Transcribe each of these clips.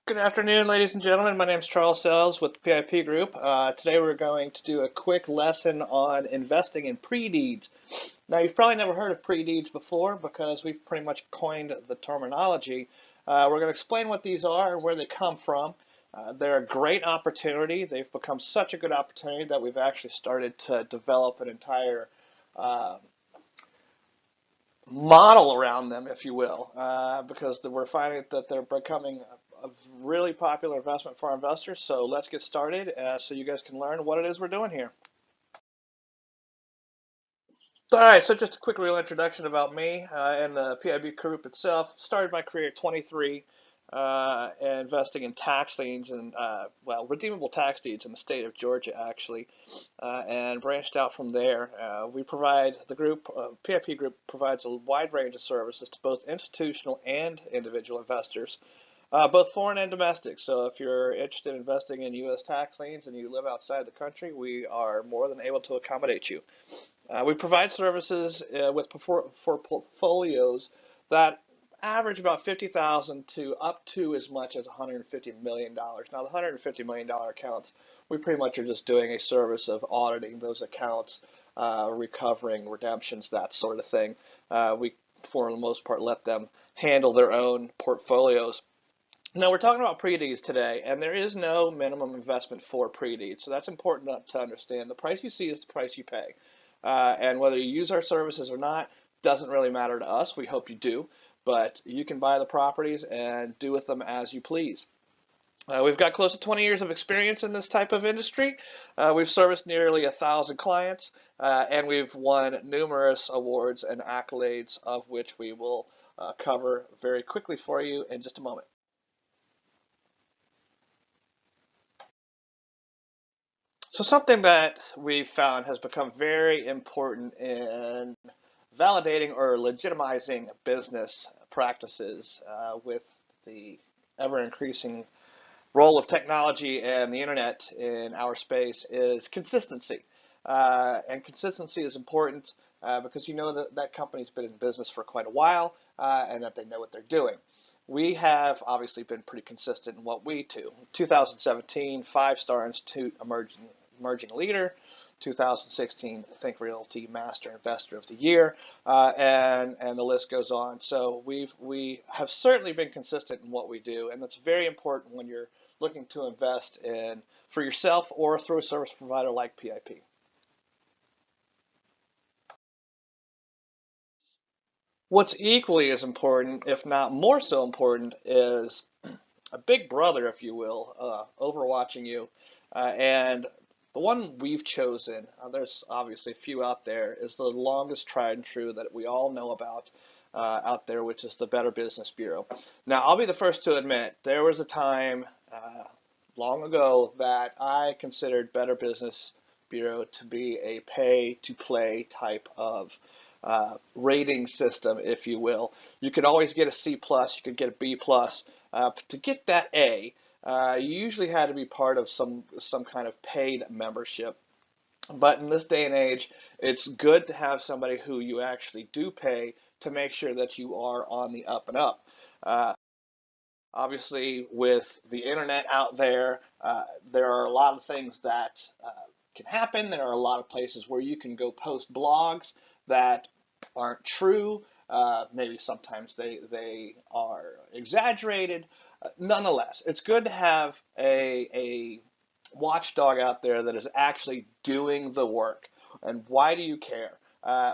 Good afternoon, ladies and gentlemen. My name is Charles Sells with the PIP Group. Today we're going to do a quick lesson on investing in pre-deeds. Now, you've probably never heard of pre-deeds before because we've pretty much coined the terminology. We're going to explain what these are and where they come from. They're a great opportunity. They've become such a good opportunity that we've actually started to develop an entire uh, model around them, if you will, because we're finding that they're becoming a really popular investment for our investors. So let's get started so you guys can learn what it is we're doing here. All right, so just a quick real introduction about me and the PIB group itself. Started my career at 23, investing in tax liens and, well, redeemable tax deeds in the state of Georgia, actually, and branched out from there. We provide, the group, PIP Group provides a wide range of services to both institutional and individual investors. Both foreign and domestic. So if you're interested in investing in U.S. tax liens and you live outside the country, we are more than able to accommodate you. We provide services for portfolios that average about 50,000 to up to as much as $150 million. Now, the $150 million accounts, we pretty much are just doing a service of auditing those accounts, recovering redemptions, that sort of thing. We, for the most part, let them handle their own portfolios. Now, we're talking about pre-deeds today, and there is no minimum investment for pre-deeds, so that's important to understand. The price you see is the price you pay. And whether you use our services or not doesn't really matter to us. We hope you do, but you can buy the properties and do with them as you please. We've got close to 20 years of experience in this type of industry. We've serviced nearly 1,000 clients, and we've won numerous awards and accolades, of which we will cover very quickly for you in just a moment. So something that we've found has become very important in validating or legitimizing business practices with the ever increasing role of technology and the internet in our space is consistency. And consistency is important because you know that that company's been in business for quite a while and that they know what they're doing. We have obviously been pretty consistent in what we do. 2017, 5-star Institute emerging leader. 2016 Think Realty Master Investor of the Year, and the list goes on. So we have certainly been consistent in what we do, and that's very important when you're looking to invest in for yourself or through a service provider like PIP. What's equally as important, if not more so important, is a big brother, if you will, overwatching you. And the one we've chosen, there's obviously a few out there, is the longest tried and true that we all know about out there, which is the Better Business Bureau. Now, I'll be the first to admit there was a time long ago that I considered Better Business Bureau to be a pay-to-play type of rating system, if you will. You could always get a C plus, you could get a B plus. To get that A, you usually had to be part of some kind of paid membership. But in this day and age, it's good to have somebody who you actually do pay to make sure that you are on the up and up. Uh, Obviously, with the internet out there, there are a lot of things that can happen. There are a lot of places where you can go post blogs that aren't true. Maybe sometimes they are exaggerated. Nonetheless, it's good to have a watchdog out there that is actually doing the work. And why do you care?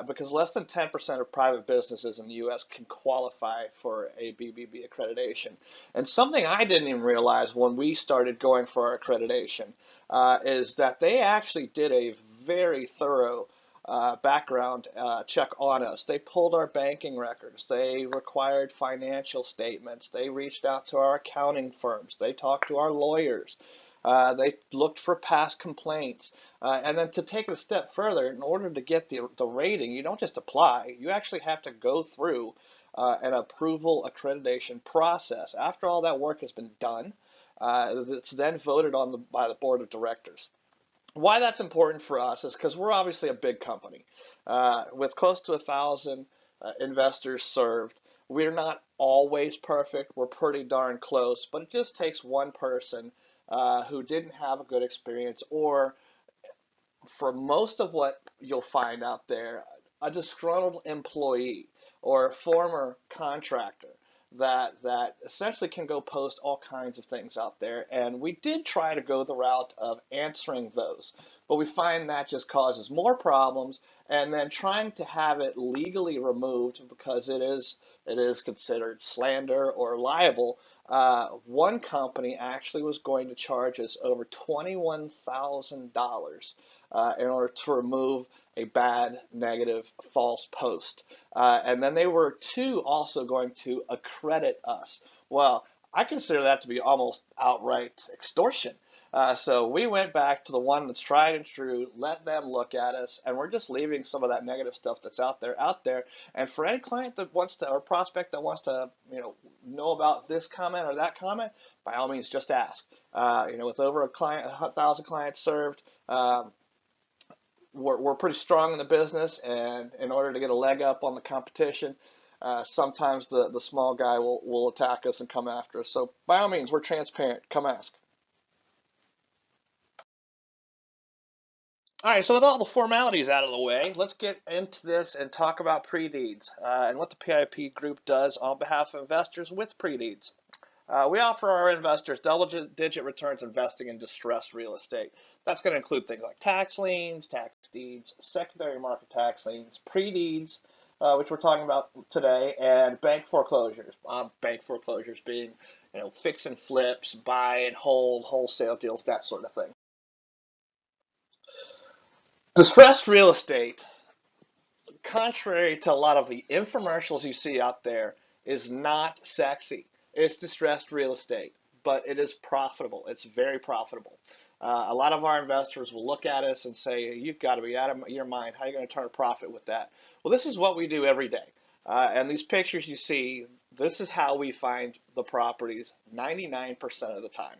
Because less than 10% of private businesses in the U.S. can qualify for a BBB accreditation. And something I didn't even realize when we started going for our accreditation is that they actually did a very thorough background check on us. They pulled our banking records. They required financial statements. They reached out to our accounting firms. They talked to our lawyers. They looked for past complaints. And then to take it a step further, in order to get the rating, you don't just apply. You actually have to go through an approval accreditation process. After all that work has been done, it's then voted on by the board of directors. Why that's important for us is because we're obviously a big company with close to 1,000 investors served. We're not always perfect. We're pretty darn close, but it just takes one person who didn't have a good experience, or for most of what you'll find out there, a disgruntled employee or a former contractor that essentially can go post all kinds of things out there. And we did try to go the route of answering those, but we find that just causes more problems. And then trying to have it legally removed because it is considered slander or libel. One company actually was going to charge us over $21,000 in order to remove a bad, negative, false post. And then they were too also going to accredit us. Well, I consider that to be almost outright extortion. So we went back to the one that's tried and true, let them look at us, and we're just leaving some of that negative stuff that's out there. And for any client that wants to, or prospect that wants to, know about this comment or that comment, by all means, just ask. With over 1,000 clients served, we're pretty strong in the business, and in order to get a leg up on the competition, sometimes the small guy will attack us and come after us. So by all means, we're transparent. Come ask. All right, so with all the formalities out of the way, let's get into this and talk about pre-deeds and what the PIP group does on behalf of investors with pre-deeds. We offer our investors double-digit returns investing in distressed real estate. That's going to include things like tax liens, tax deeds, secondary market tax liens, pre-deeds, which we're talking about today, and bank foreclosures. Bank foreclosures being, fix and flips, buy and hold, wholesale deals, that sort of thing. Distressed real estate, contrary to a lot of the infomercials you see out there, is not sexy. It's distressed real estate, but it is profitable. It's very profitable. A lot of our investors will look at us and say, you've got to be out of your mind. How are you going to turn a profit with that? Well, this is what we do every day. And these pictures you see, this is how we find the properties 99% of the time.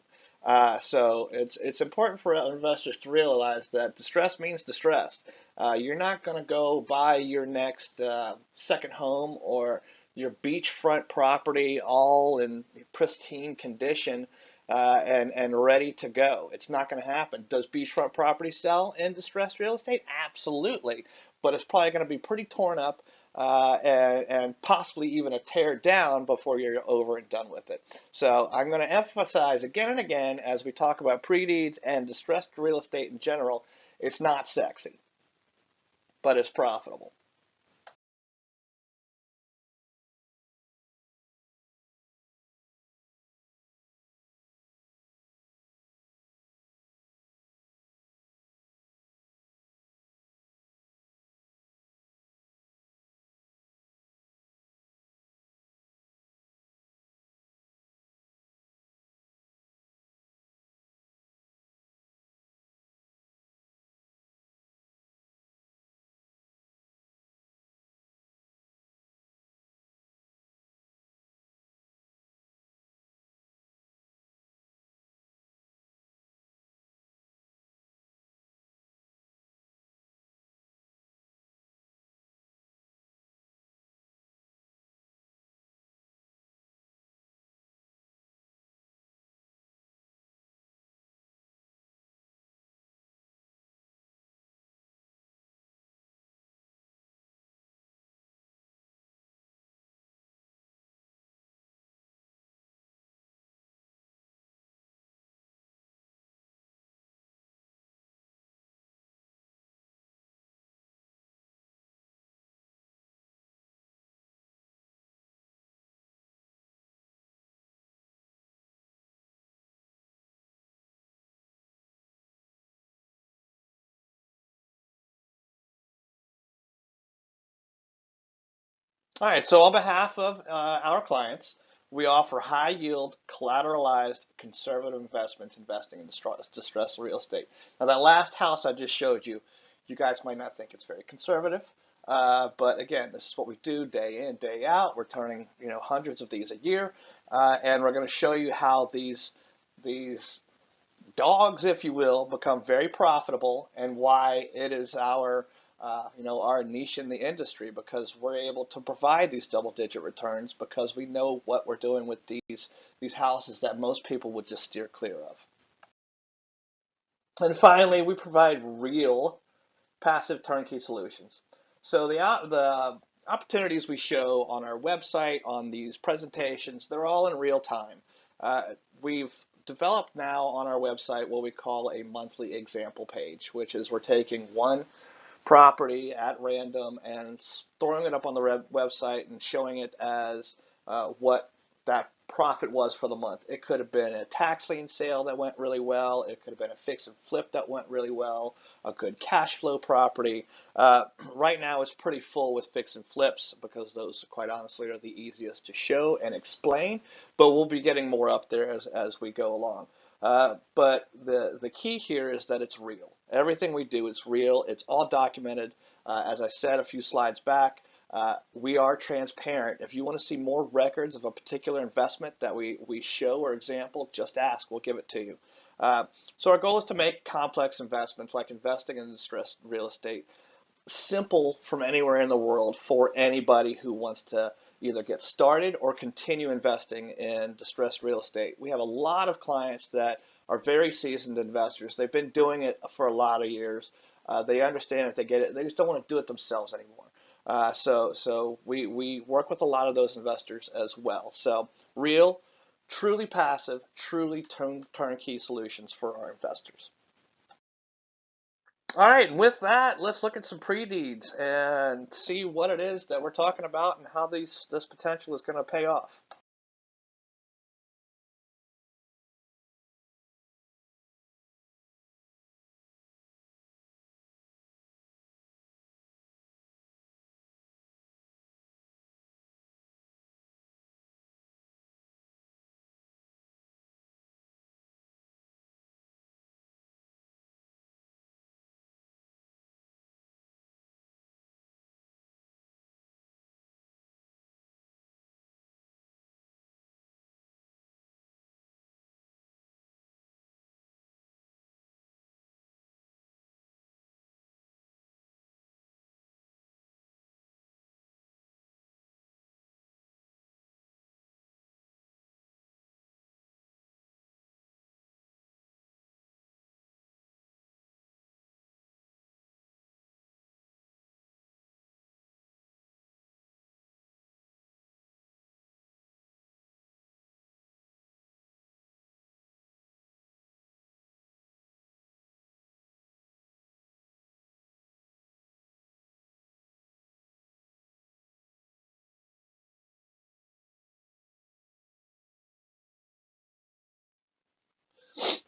So it's important for investors to realize that distress means distressed. You're not going to go buy your next second home or your beachfront property all in pristine condition and ready to go. It's not going to happen. Does beachfront property sell in distressed real estate? Absolutely, but it's probably going to be pretty torn up and possibly even a tear down before you're over and done with it. So I'm going to emphasize again and again as we talk about pre-deeds and distressed real estate in general, it's not sexy, but it's profitable. All right, so on behalf of our clients, we offer high yield, collateralized, conservative investments investing in distressed real estate. Now, that last house I just showed you, you guys might not think it's very conservative, but again, this is what we do day in, day out. We're turning hundreds of these a year, and we're going to show you how these dogs, if you will, become very profitable and why it is our our niche in the industry, because we're able to provide these double-digit returns because we know what we're doing with these houses that most people would just steer clear of. And finally, we provide real passive turnkey solutions. So the opportunities we show on our website, on these presentations, they're all in real time. We've developed now on our website what we call a monthly example page, which is we're taking one property at random and throwing it up on the website and showing it as what that profit was for the month. It could have been a tax lien sale that went really well. It could have been a fix and flip that went really well, a good cash flow property. Right now it's pretty full with fix and flips because those, quite honestly, are the easiest to show and explain, but we'll be getting more up there as we go along. But the key here is that it's real. Everything we do is real. It's all documented. As I said a few slides back, we are transparent. If you want to see more records of a particular investment that we show or example, just ask. We'll give it to you. So our goal is to make complex investments, like investing in distressed real estate, simple from anywhere in the world for anybody who wants to either get started or continue investing in distressed real estate. We have a lot of clients that are very seasoned investors. They've been doing it for a lot of years. They understand it, they get it. They just don't want to do it themselves anymore. So we work with a lot of those investors as well. So real, truly passive, truly turnkey solutions for our investors. All right, and with that, let's look at some pre-deeds and see what it is that we're talking about and how this potential is going to pay off.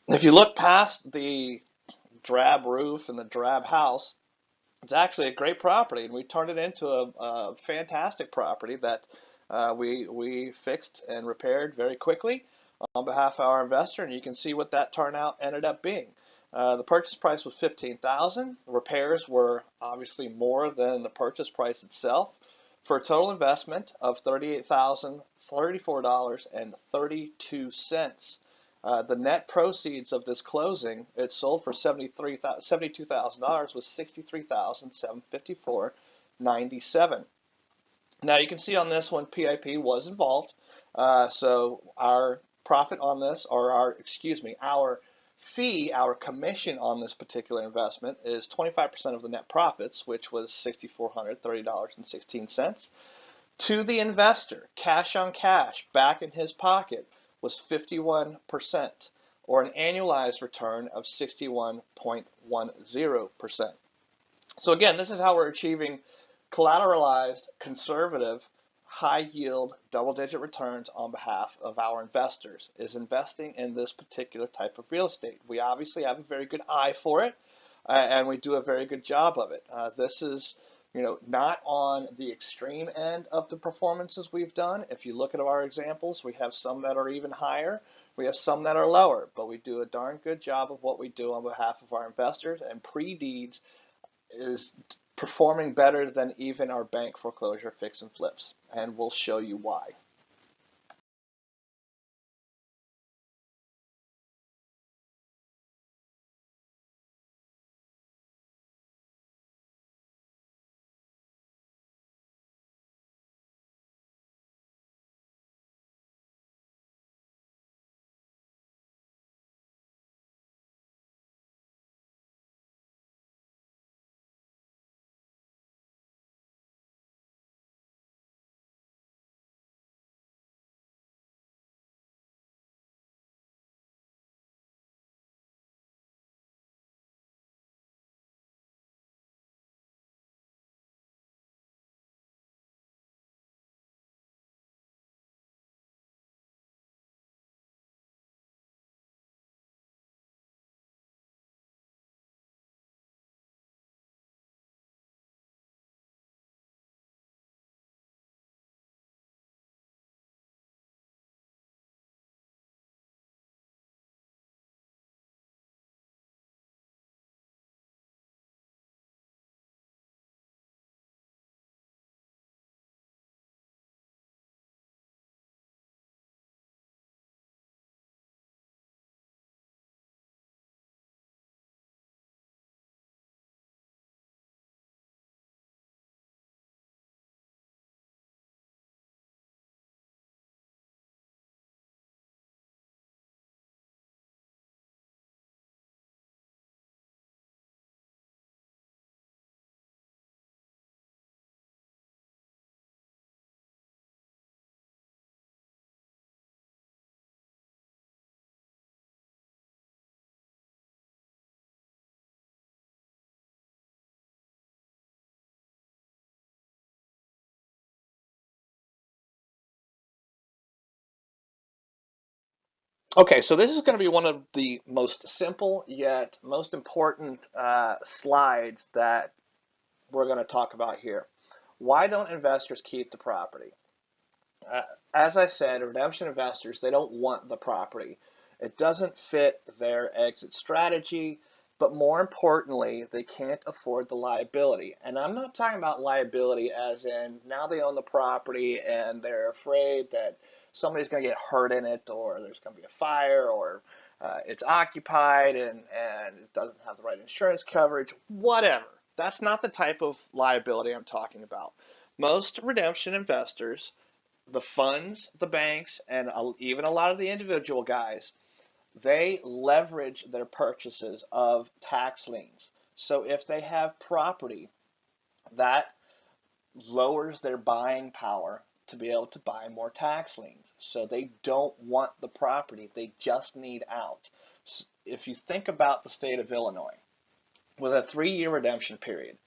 If you look past the drab roof and the drab house, it's actually a great property, and we turned it into a fantastic property that we fixed and repaired very quickly on behalf of our investor, and you can see what that turnout ended up being. The purchase price was $15,000. Repairs were obviously more than the purchase price itself, for a total investment of $38,034.32. The net proceeds of this closing, it sold for $72,000, was $63,754.97. Now you can see on this one PIP was involved, so our profit on this, or our fee, our commission on this particular investment is 25% of the net profits, which was $6,430.16. To the investor, cash on cash, back in his pocket, was 51%, or an annualized return of 61.10%. So again, this is how we're achieving collateralized, conservative, high yield, double-digit returns on behalf of our investors, is investing in this particular type of real estate. We obviously have a very good eye for it, and we do a very good job of it. This is not on the extreme end of the performances we've done. If you look at our examples, we have some that are even higher. We have some that are lower, but we do a darn good job of what we do on behalf of our investors, and pre-deeds is performing better than even our bank foreclosure fix and flips, and we'll show you why. Okay, so this is going to be one of the most simple yet most important slides that we're going to talk about here. Why don't investors keep the property? Uh, as I said, redemption investors, they don't want the property. It doesn't fit their exit strategy, but more importantly, they can't afford the liability. And I'm not talking about liability as in now they own the property and they're afraid that somebody's going to get hurt in it, or there's going to be a fire, or it's occupied and it doesn't have the right insurance coverage, whatever. That's not the type of liability I'm talking about. Most redemption investors, the funds, the banks, and even a lot of the individual guys, they leverage their purchases of tax liens. So if they have property, that lowers their buying power to be able to buy more tax liens. So they don't want the property, they just need out. If you think about the state of Illinois, with a 3-year redemption period,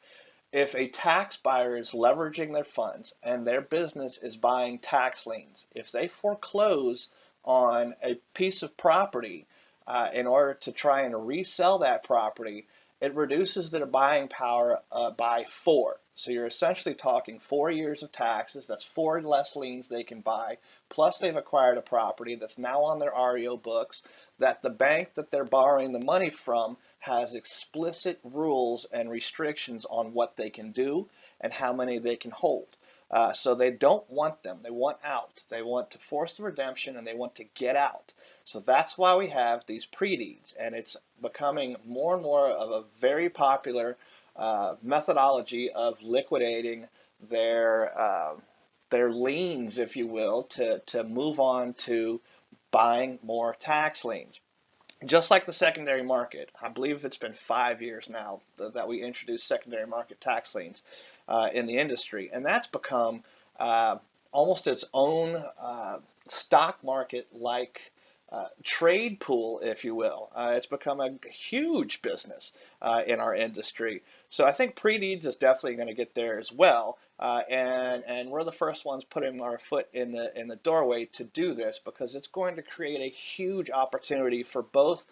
if a tax buyer is leveraging their funds and their business is buying tax liens, if they foreclose on a piece of property in order to try and resell that property, it reduces their buying power by 4. So you're essentially talking 4 years of taxes. That's 4 less liens they can buy. Plus they've acquired a property that's now on their REO books that the bank that they're borrowing the money from has explicit rules and restrictions on what they can do and how many they can hold. So they don't want them. They want out. They want to force the redemption and they want to get out. So that's why we have these pre-deeds, and it's becoming more and more of a very popular methodology of liquidating their uh, their liens, if you will, to move on to buying more tax liens. Just like the secondary market, I believe it's been 5 years now that we introduced secondary market tax liens in the industry, and that's become uh, almost its own stock market like trade pool, if you will. It's become a huge business in our industry. So I think pre-deeds is definitely going to get there as well. And we're the first ones putting our foot in the doorway to do this because it's going to create a huge opportunity for both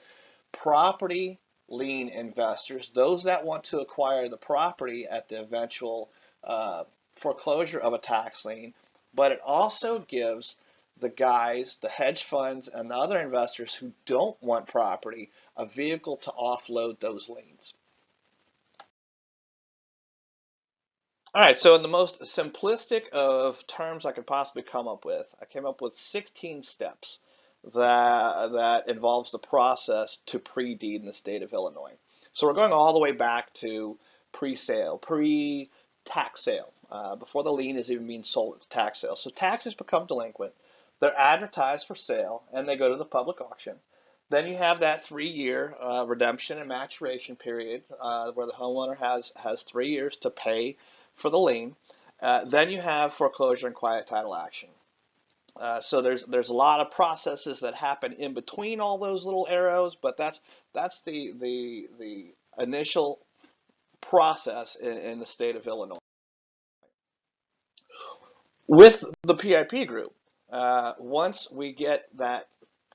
property lien investors, those that want to acquire the property at the eventual foreclosure of a tax lien, but it also gives the guys, the hedge funds, and the other investors who don't want property a vehicle to offload those liens. All right, so in the most simplistic of terms I could possibly come up with, I came up with 16 steps that involves the process to pre-deed in the state of Illinois. So we're going all the way back to pre-sale, pre-tax sale, before the lien is even being sold, it's tax sale. So taxes become delinquent, they're advertised for sale, and they go to the public auction. Then you have that 3-year redemption and maturation period where the homeowner has 3 years to pay for the lien. Then you have foreclosure and quiet title action. So there's a lot of processes that happen in between all those little arrows, but that's the initial process in the state of Illinois. With the PIP group, once we get that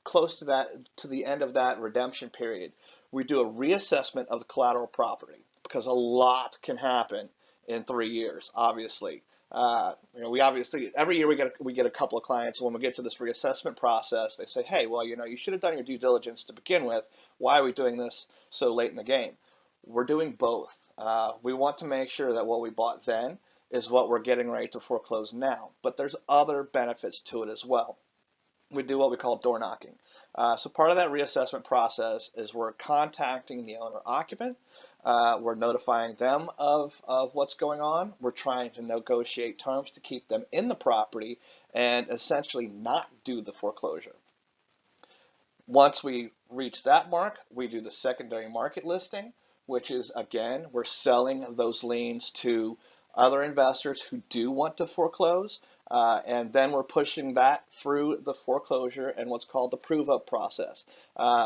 close to that to the end of that redemption period, we do a reassessment of the collateral property because a lot can happen in 3 years. Obviously, we obviously every year we get a couple of clients. When we get to this reassessment process, they say, "Hey, well, you should have done your due diligence to begin with. Why are we doing this so late in the game?" We're doing both. We want to make sure that what we bought then is what we're getting ready to foreclose now. But there's other benefits to it as well. We do what we call door knocking. So part of that reassessment process is we're contacting the owner occupant. We're notifying them of what's going on. We're trying to negotiate terms to keep them in the property and essentially not do the foreclosure. Once we reach that mark, we do the secondary market listing, which is, again, we're selling those liens to other investors who do want to foreclose, and then we're pushing that through the foreclosure and what's called the prove up process.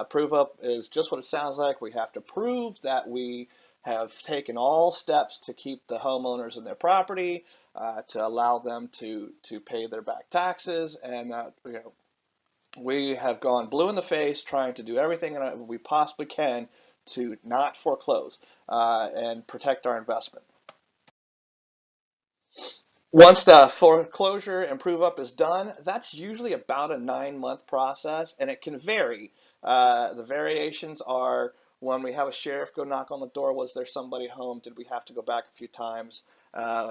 Prove up is just what it sounds like. We have to prove that we have taken all steps to keep the homeowners in their property, to allow them to pay their back taxes, and that We have gone blue in the face trying to do everything we possibly can to not foreclose and protect our investment. Once the foreclosure and prove up is done, that's usually about a 9-month process, and it can vary. The variations are when we have a sheriff go knock on the door, was there somebody home? Did we have to go back a few times?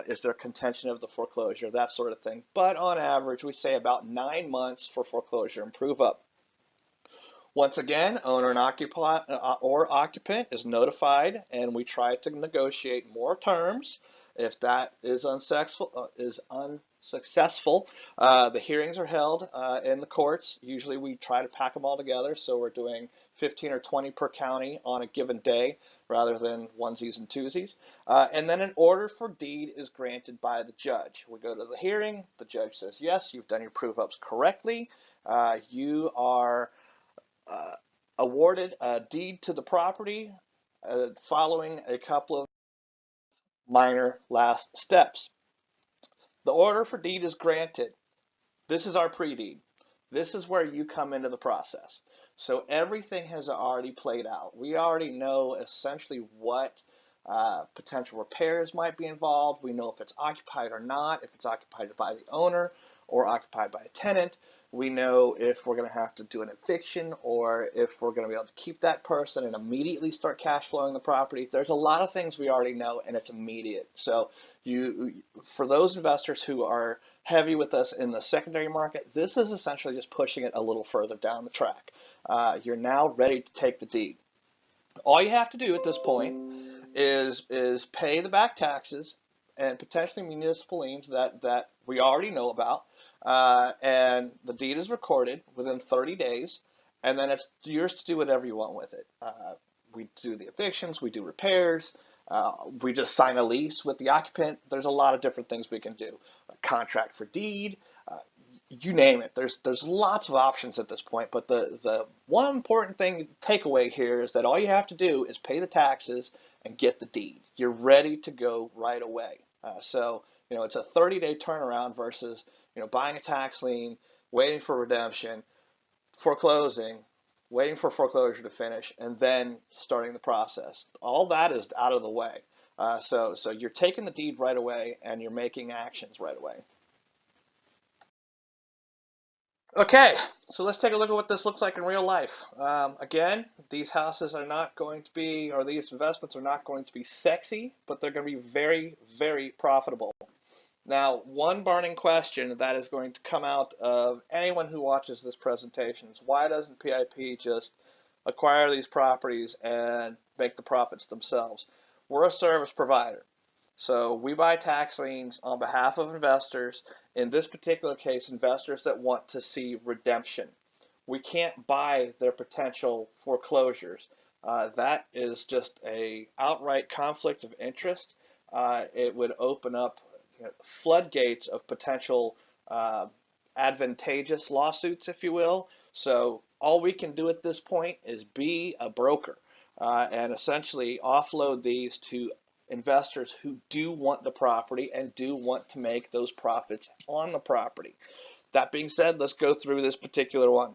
Is there contention of the foreclosure? That sort of thing. But on average, we say about 9 months for foreclosure and prove up. Once again, owner and occupant is notified, and we try to negotiate more terms. If that is unsuccessful, the hearings are held in the courts. Usually, we try to pack them all together, so we're doing 15 or 20 per county on a given day, rather than onesies and twosies. And then an order for deed is granted by the judge. We go to the hearing. The judge says, "Yes, you've done your prove-ups correctly. You are." uh, Awarded a deed to the property following a couple of minor last steps. The order for deed is granted. This is our pre-deed. This is where you come into the process. So everything has already played out. We already know essentially what potential repairs might be involved. We know if it's occupied or not, if it's occupied by the owner or occupied by a tenant. We know if we're going to have to do an eviction or if we're going to be able to keep that person and immediately start cash flowing the property. There's a lot of things we already know, and it's immediate. So for those investors who are heavy with us in the secondary market, this is essentially just pushing it a little further down the track. You're now ready to take the deed. All you have to do at this point is pay the back taxes and potentially municipal liens that we already know about, and the deed is recorded within 30 days, and then it's yours to do whatever you want with it. We do the evictions, we do repairs, we just sign a lease with the occupant. There's a lot of different things we can do. A contract for deed, you name it. There's lots of options at this point, but the one important thing takeaway here is that all you have to do is pay the taxes and get the deed. You're ready to go right away. So it's a 30-day turnaround versus buying a tax lien, waiting for redemption, foreclosing, waiting for foreclosure to finish, and then starting the process. All that is out of the way. So you're taking the deed right away and you're making actions right away. Okay, so let's take a look at what this looks like in real life. Again, these houses are not going to be, or these investments are not going to be sexy, but they're going to be very, very profitable. Now, one burning question that is going to come out of anyone who watches this presentation is, why doesn't PIP just acquire these properties and make the profits themselves? We're a service provider. So we buy tax liens on behalf of investors. In this particular case, investors that want to see redemption. We can't buy their potential foreclosures. That is just a outright conflict of interest. It would open up floodgates of potential advantageous lawsuits, if you will. So all we can do at this point is be a broker and essentially offload these to investors who do want the property and do want to make those profits on the property. That being said, let's go through this particular one.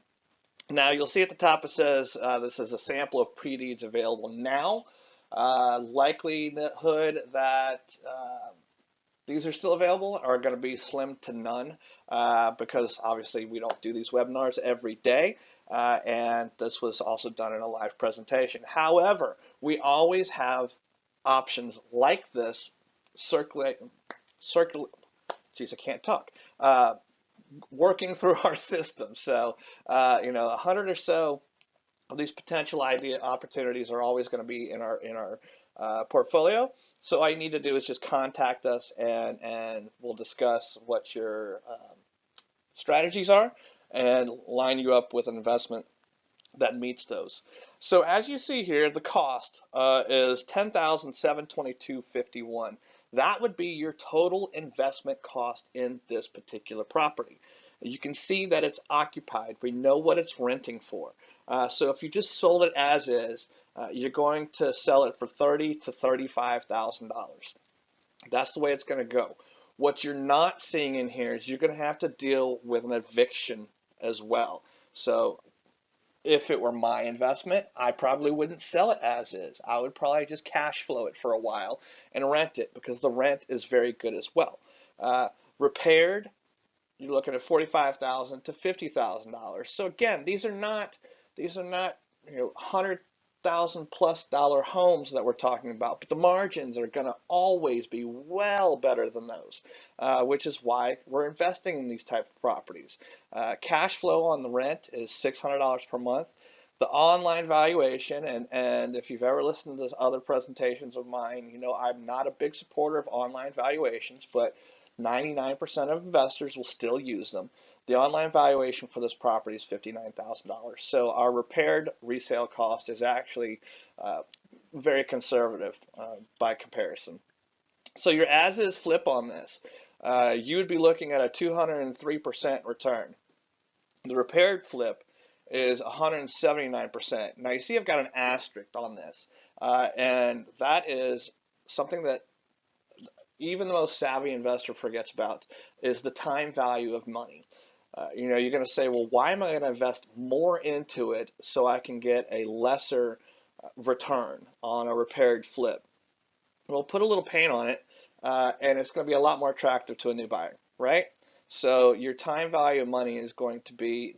Now you'll see at the top it says this is a sample of pre-deeds available now. Likelihood that these are still available are going to be slim to none because obviously we don't do these webinars every day. And this was also done in a live presentation. However, we always have options like this geez, I can't talk, working through our system. So, 100 or so of these potential idea opportunities are always going to be in our portfolio. So all you need to do is just contact us, and we'll discuss what your strategies are and line you up with an investment that meets those. So as you see here, the cost is $10,722.51. That would be your total investment cost in this particular property. You can see that it's occupied. We know what it's renting for. So if you just sold it as is, you're going to sell it for $30,000 to $35,000. That's the way it's going to go. What you're not seeing in here is you're going to have to deal with an eviction as well. So if it were my investment, I probably wouldn't sell it as is. I would probably just cash flow it for a while and rent it because the rent is very good as well. Uh, Repaired, you're looking at $45,000 to $50,000. So again, these are not 100,000+ dollar homes that we're talking about, but the margins are going to always be well better than those, which is why we're investing in these type of properties. Cash flow on the rent is $600 per month. The online valuation, and if you've ever listened to other presentations of mine, you know I'm not a big supporter of online valuations, but 99% of investors will still use them. The online valuation for this property is $59,000. So our repaired resale cost is actually uh, very conservative by comparison. So your as-is flip on this, you would be looking at a 203% return. The repaired flip is 179%. Now you see I've got an asterisk on this, and that is something that even the most savvy investor forgets about, is the time value of money. You're going to say, well, why am I going to invest more into it so I can get a lesser return on a repaired flip? Well, put a little paint on it, and it's going to be a lot more attractive to a new buyer, right? So your time value of money is going to be,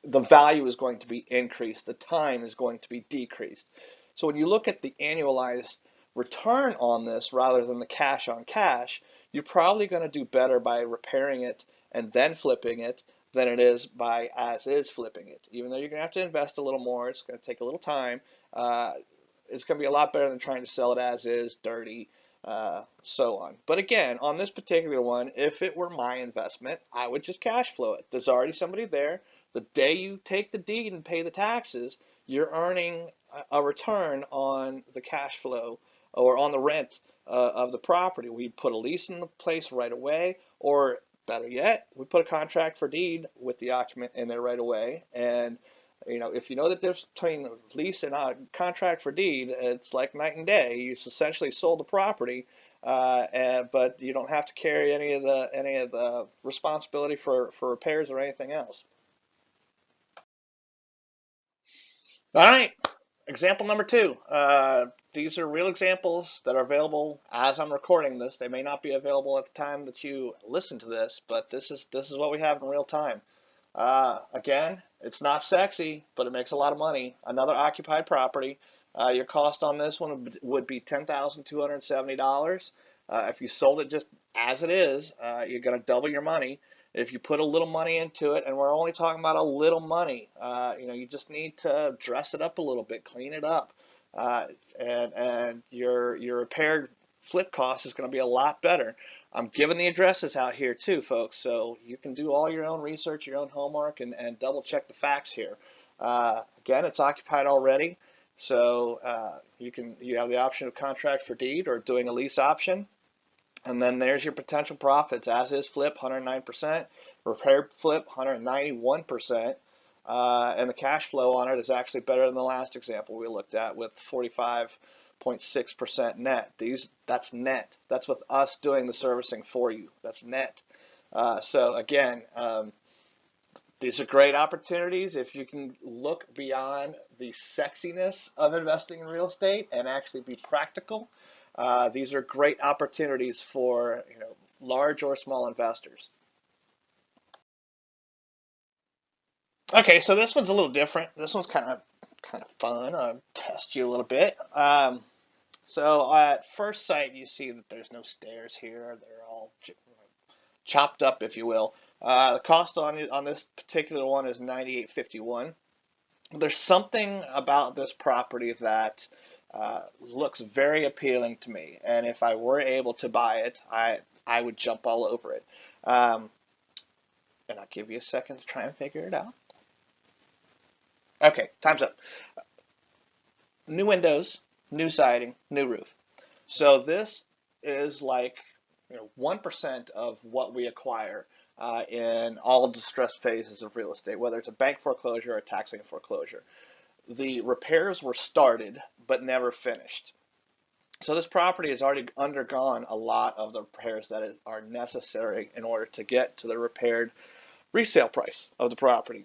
the value is going to be increased, the time is going to be decreased. So when you look at the annualized return on this rather than the cash on cash, you're probably going to do better by repairing it and then flipping it than it is by as is flipping it. Even though you're going to have to invest a little more, it's going to take a little time. Uh, it's going to be a lot better than trying to sell it as is, dirty, so on. But again, on this particular one, if it were my investment, I would just cash flow it. There's already somebody there. The day you take the deed and pay the taxes, you're earning a return on the cash flow or on the rent of the property. We put a lease in the place right away, or better yet, we put a contract for deed with the occupant in there right away. And if you know the difference between lease and a contract for deed, it's like night and day. You've essentially sold the property, but you don't have to carry any of the responsibility for repairs or anything else. All right, example number two. These are real examples that are available as I'm recording this. They may not be available at the time that you listen to this, but this is what we have in real time. Again, it's not sexy, but it makes a lot of money. Another occupied property. Your cost on this one would be $10,270. If you sold it just as it is, you're going to double your money. If you put a little money into it, and we're only talking about a little money, you just need to dress it up a little bit, clean it up, and your repaired flip cost is going to be a lot better. I'm giving the addresses out here too, folks, so you can do all your own research, your own homework, and double check the facts here. Again, it's occupied already, so you have the option of contract for deed or doing a lease option. And then there's your potential profits. As is flip, 109%. Repaired flip, 191%. And the cash flow on it is actually better than the last example we looked at with 45.6% net. That's net. That's with us doing the servicing for you. That's net. So again, these are great opportunities if you can look beyond the sexiness of investing in real estate and actually be practical. These are great opportunities for large or small investors. Okay, so this one's a little different. This one's kind of fun. I'll test you a little bit. So at first sight, you see that there's no stairs here. They're all chopped up, if you will. The cost on this particular one is $98.51. There's something about this property that looks very appealing to me, and if I were able to buy it, I would jump all over it. Um, and I'll give you a second to try and figure it out. Okay, time's up. New windows, new siding, new roof. So this is like 1% of what we acquire in all distressed phases of real estate, whether it's a bank foreclosure or a tax lien foreclosure. The repairs were started but never finished. So this property has already undergone a lot of the repairs that are necessary in order to get to the repaired resale price of the property.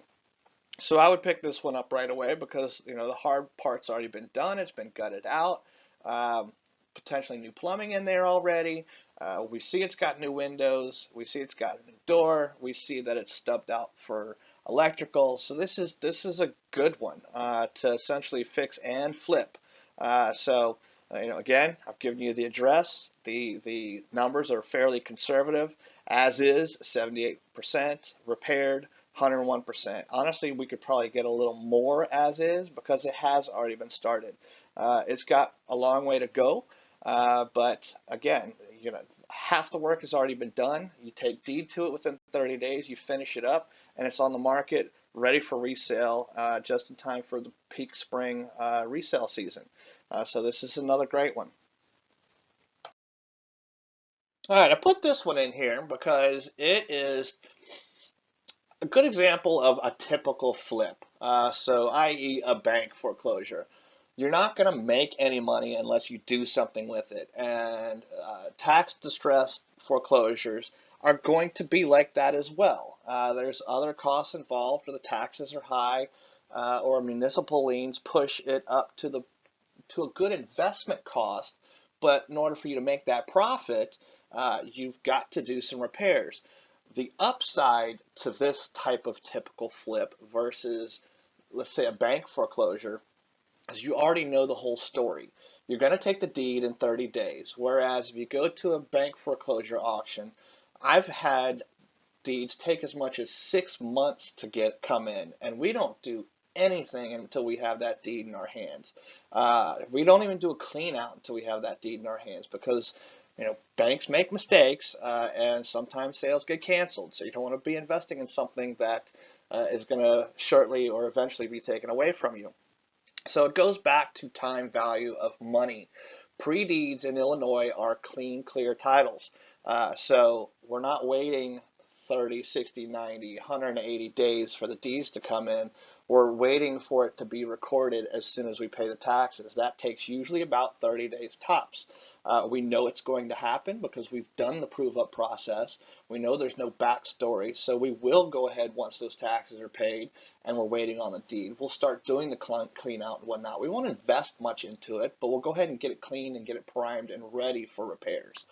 So I would pick this one up right away because the hard part's already been done. It's been gutted out. Um, Potentially new plumbing in there already. We see it's got new windows. We see it's got a new door. We see that it's stubbed out for electrical. So this is a good one to essentially fix and flip. Again, I've given you the address. The numbers are fairly conservative. As is, 78% repaired. 101%. Honestly, we could probably get a little more as is because it has already been started. It's got a long way to go, but again, half the work has already been done. You take deed to it within 30 days, you finish it up, and it's on the market, ready for resale, just in time for the peak spring resale season. So this is another great one. All right, I put this one in here because it is a good example of a typical flip, i.e. a bank foreclosure. You're not going to make any money unless you do something with it, and tax distressed foreclosures are going to be like that as well. There's other costs involved, or the taxes are high, or municipal liens push it up to a good investment cost, but in order for you to make that profit, you've got to do some repairs. The upside to this type of typical flip versus, let's say, a bank foreclosure is you already know the whole story. You're going to take the deed in 30 days, whereas if you go to a bank foreclosure auction, I've had deeds take as much as 6 months to come in, and we don't do anything until we have that deed in our hands. We don't even do a clean out until we have that deed in our hands because banks make mistakes, and sometimes sales get canceled. So you don't want to be investing in something that is going to shortly or eventually be taken away from you. So it goes back to time value of money. Pre-deeds in Illinois are clean, clear titles. So we're not waiting 30, 60, 90, 180 days for the deeds to come in. We're waiting for it to be recorded as soon as we pay the taxes. That takes usually about 30 days tops. We know it's going to happen because we've done the prove-up process. We know there's no backstory, so we will go ahead once those taxes are paid and we're waiting on the deed. We'll start doing the clean out and whatnot. We won't invest much into it, but we'll go ahead and get it clean and get it primed and ready for repairs.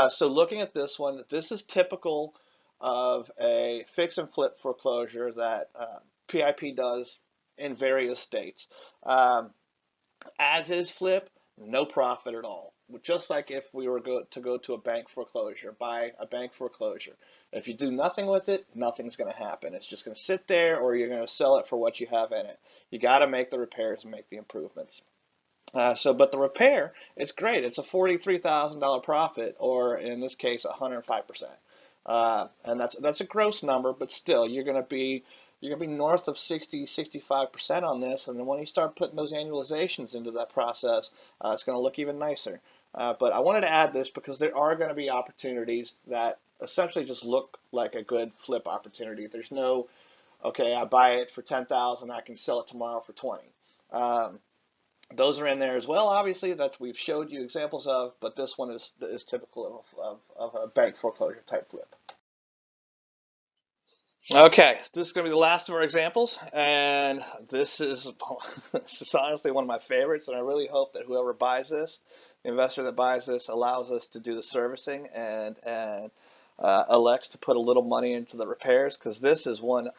So looking at this one, this is typical of a fix and flip foreclosure that PIP does in various states. As is flip, no profit at all. Just like if we were to go to a bank foreclosure, buy a bank foreclosure. If you do nothing with it, nothing's going to happen. It's just going to sit there, or you're going to sell it for what you have in it. You got to make the repairs and make the improvements. But the repair, it's great. It's a $43,000 profit, or in this case, 105%. And that's a gross number, but still, you're gonna be north of 60, 65% on this, and then when you start putting those annualizations into that process, it's going to look even nicer. But I wanted to add this because there are going to be opportunities that essentially just look like a good flip opportunity. There's no, okay, I buy it for 10,000, I can sell it tomorrow for 20. Those are in there as well, obviously, that we've showed you examples of, but this one is typical of a bank foreclosure type flip. Okay, this is going to be the last of our examples, and this is this is honestly one of my favorites, and I really hope that whoever buys this, the investor that buys this, allows us to do the servicing and elects to put a little money into the repairs, because this is one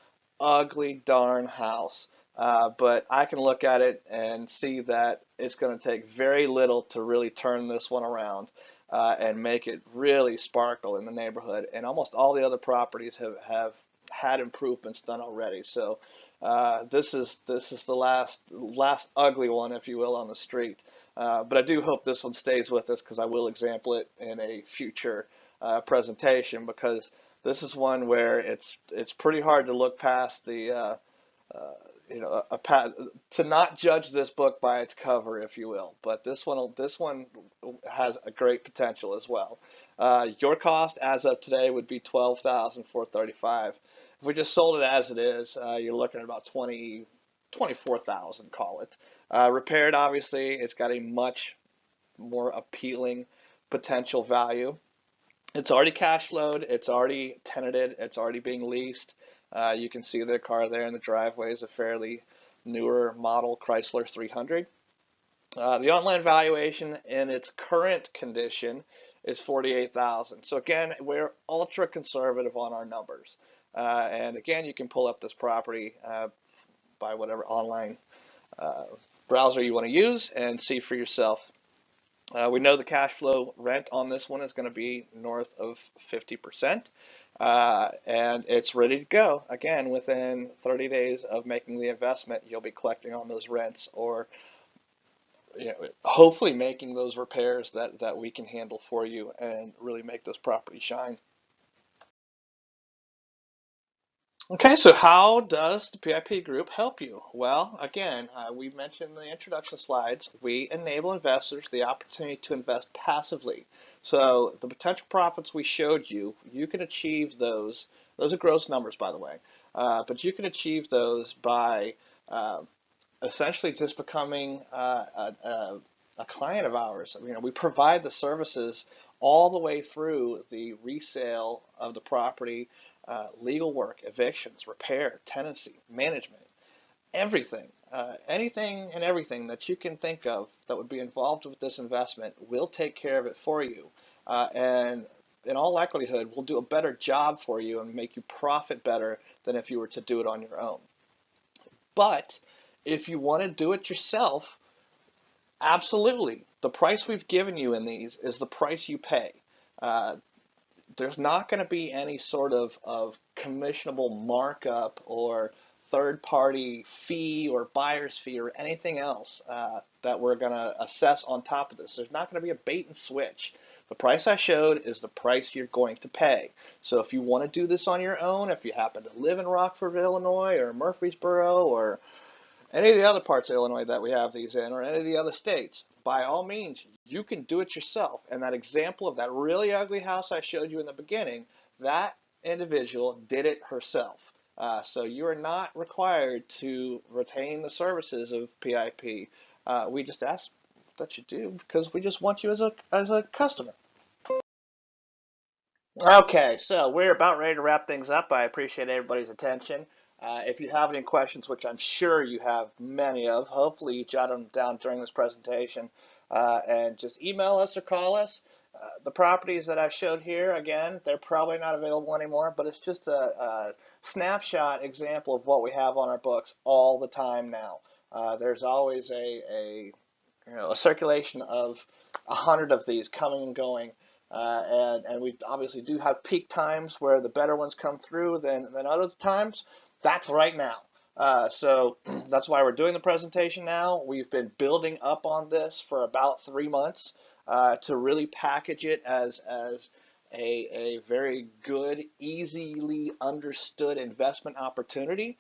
ugly darn house. But I can look at it and see that it's going to take very little to really turn this one around and make it really sparkle in the neighborhood. And almost all the other properties have had improvements done already. So this is the last ugly one, if you will, on the street. But I do hope this one stays with us because I will example it in a future presentation, because this is one where it's pretty hard to look past the to not judge this book by its cover, if you will. But this one has a great potential as well. Your cost as of today would be $12,435. If we just sold it as it is, you're looking at about 24,000, call it. Repaired, obviously, it's got a much more appealing potential value. It's already cash flowed, it's already tenanted, it's already being leased. You can see the car there in the driveway is a fairly newer model Chrysler 300. The online valuation in its current condition is 48,000. So again, we're ultra conservative on our numbers. And again, you can pull up this property by whatever online uh, browser you want to use and see for yourself. We know the cash flow rent on this one is going to be north of 50%. And it's ready to go. Again, within 30 days of making the investment, you'll be collecting on those rents or hopefully making those repairs that we can handle for you and really make this property shine. Okay, so how does the PIP group help you? Well, again, we mentioned in the introduction slides, we enable investors the opportunity to invest passively. So the potential profits we showed you, you can achieve those. Those are gross numbers, by the way, but you can achieve those by uh, essentially just becoming a client of ours. We provide the services all the way through the resale of the property, legal work, evictions, repair, tenancy, management, everything. Anything and everything that you can think of that would be involved with this investment, we'll take care of it for you. And in all likelihood, we'll do a better job for you and make you profit better than if you were to do it on your own. But if you want to do it yourself, absolutely. The price we've given you in these is the price you pay. Uh, there's not going to be any sort of commissionable markup or third party fee or buyer's fee or anything else that we're going to assess on top of this. There's not going to be a bait and switch. The price I showed is the price you're going to pay. So if you want to do this on your own, if you happen to live in Rockford, Illinois or Murfreesboro or any of the other parts of Illinois that we have these in, or any of the other states, by all means, you can do it yourself. And that example of that really ugly house I showed you in the beginning, that individual did it herself. So you are not required to retain the services of PIP. We just ask that you do because we just want you as a customer. Okay, so we're about ready to wrap things up. I appreciate everybody's attention. If you have any questions, which I'm sure you have many of, hopefully you jot them down during this presentation, and just email us or call us. The properties that I showed here, again, they're probably not available anymore, but it's just a snapshot example of what we have on our books all the time now. There's always a circulation of 100 of these coming and going. And we obviously do have peak times where the better ones come through than other times. That's right now. So that's why we're doing the presentation now. We've been building up on this for about 3 months to really package it as a very good, easily understood investment opportunity.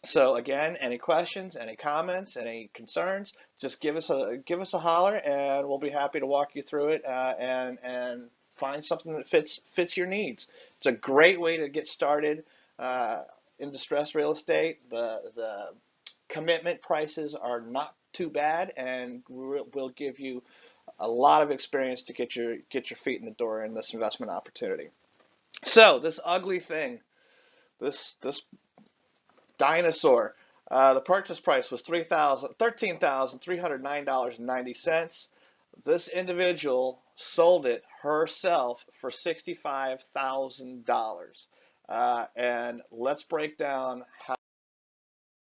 So again, any questions, any comments, any concerns, just give us a holler, and we'll be happy to walk you through it and find something that fits your needs. It's a great way to get started in distressed real estate. The commitment prices are not too bad, and we'll give you a lot of experience to get your feet in the door in this investment opportunity. So this ugly thing, this dinosaur. The purchase price was $13,309.90. This individual sold it herself for $65,000. And let's break down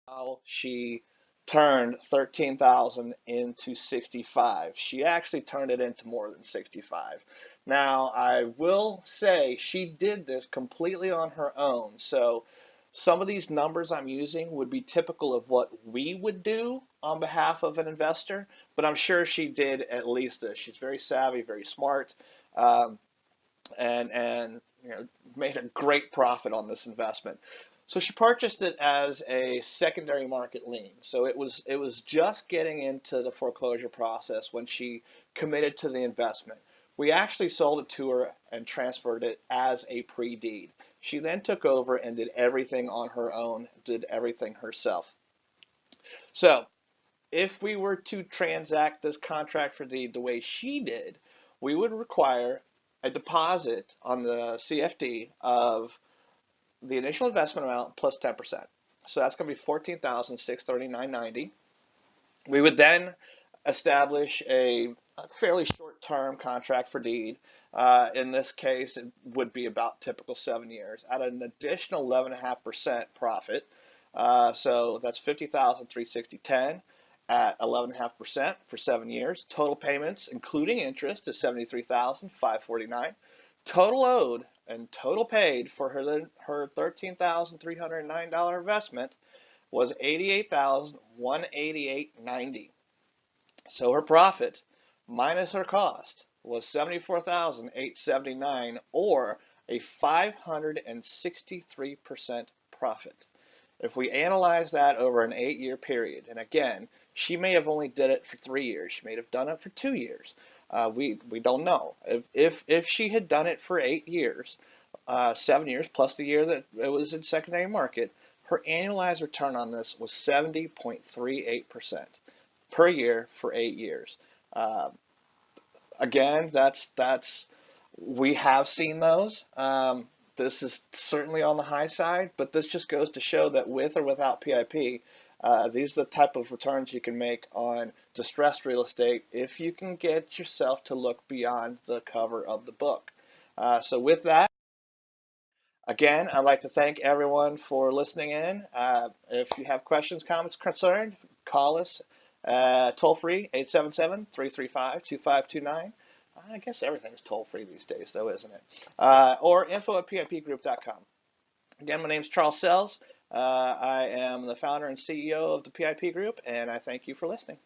how she turned 13,000 into 65. She actually turned it into more than 65. Now, I will say she did this completely on her own. So some of these numbers I'm using would be typical of what we would do on behalf of an investor, but I'm sure she did at least this. She's very savvy, very smart, um, and made a great profit on this investment. So she purchased it as a secondary market lien. So it was just getting into the foreclosure process when she committed to the investment. We actually sold it to her and transferred it as a pre-deed. She then took over and did everything on her own, did everything herself. So if we were to transact this contract for deed the way she did, we would require a deposit on the CFD of the initial investment amount plus 10%. So that's going to be 14,639.90. We would then establish a fairly short-term contract for deed. In this case, it would be about typical 7 years at an additional 11.5% profit. So that's 50,360.10 at 11.5% for 7 years. Total payments, including interest, is 73,549. Total owed and total paid for her $13,309 investment was 88,188.90. So her profit minus her cost was 74,879, or a 563% profit. If we analyze that over an 8-year period, and again, she may have only did it for 3 years, she may have done it for 2 years. We don't know. If she had done it for 8 years, 7 years plus the year that it was in secondary market, her annualized return on this was 70.38% per year for 8 years. Again, we have seen those. This is certainly on the high side, but this just goes to show that with or without PIP, these are the type of returns you can make on distressed real estate if you can get yourself to look beyond the cover of the book. So with that, again, I'd like to thank everyone for listening in. If you have questions, comments, concerns, call us toll free, 877-335-2529. I guess everything's toll free these days, though, isn't it? Or info@pipgroup.com. Again, my name is Charles Sells. I am the founder and CEO of the PIP Group, and I thank you for listening.